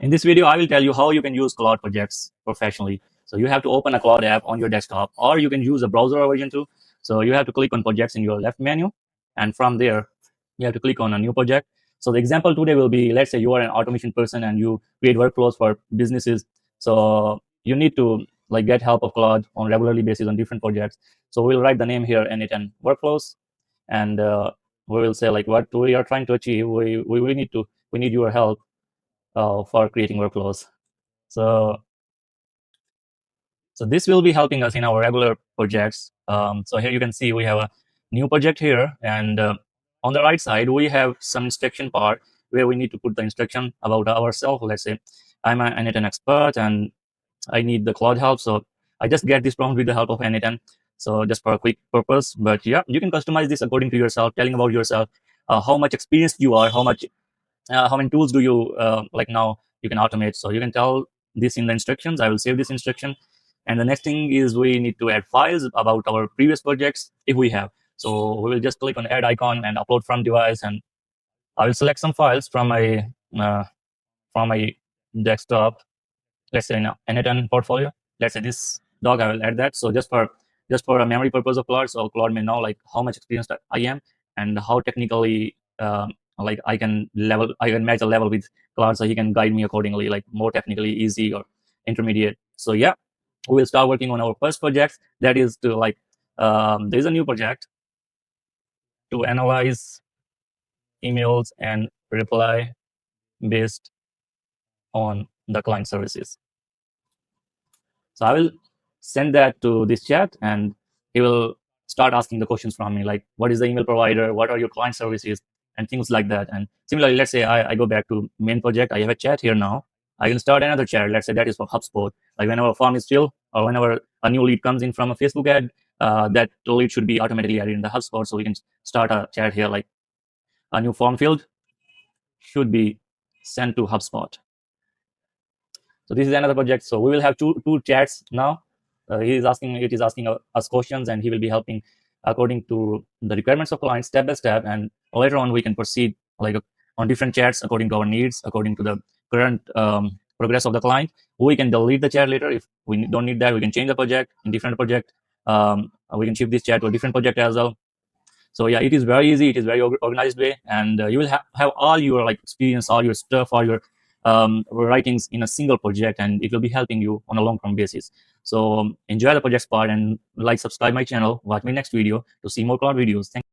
In this video, I will tell you how you can use Claude Projects professionally. So you have to open a Claude app on your desktop, or you can use a browser version too. So you have to click on Projects in your left menu, and from there, you have to click on a new project. So the example today will be, let's say you are an automation person and you create workflows for businesses. So you need to like get help of Claude on regularly basis on different projects. So we'll write the name here, n8n workflows, and we will say like what we are trying to achieve. We need your help for creating workflows. So, so this will be helping us in our regular projects. So here you can see we have a new project here, and on the right side we have some instruction part where we need to put the instruction about ourselves. Let's say I'm an n8n expert and I need the Claude help. So I just get this prompt with the help of n8n. So just for a quick purpose, but yeah, you can customize this according to yourself, telling about yourself, how much experienced you are, how many tools do you like now you can automate. So you can tell this in the instructions. I will save this instruction. And the next thing is we need to add files about our previous projects if we have. So we will just click on add icon and upload from device, and I will select some files uh, from my desktop. Let's say in n8n portfolio. Let's say this dog, I will add that. So just for a memory purpose of Claude, so Claude may know like how much experienced I am and how technically like I can match a level with Claude, so he can guide me accordingly, like more technically easy or intermediate. So yeah, we will start working on our first project. That is to like there is a new project to analyze emails and reply based on the client services. So I will send that to this chat, and he will start asking the questions from me, like what is the email provider, what are your client services, and things like that. And similarly, let's say I go back to main project. I have a chat here now. I can start another chat. Let's say that is for HubSpot. Like whenever a form is filled or whenever a new lead comes in from a Facebook ad, that lead should be automatically added in the HubSpot. So we can start a chat here, like a new form filled should be sent to HubSpot. So this is another project. So we will have two chats now. It is asking us questions, and he will be helping according to the requirements of clients step by step. And later on, we can proceed like on different chats according to our needs, according to the current progress of the client. We can delete the chat later if we don't need that. We can change the project in different project. We can shift this chat to a different project as well. So yeah, it is very easy. It is very organized way, and you will have all your like experience, all your stuff, all your writings in a single project, and it will be helping you on a long-term basis. So enjoy the project part, and like subscribe my channel. Watch my next video to see more Claude videos. Thank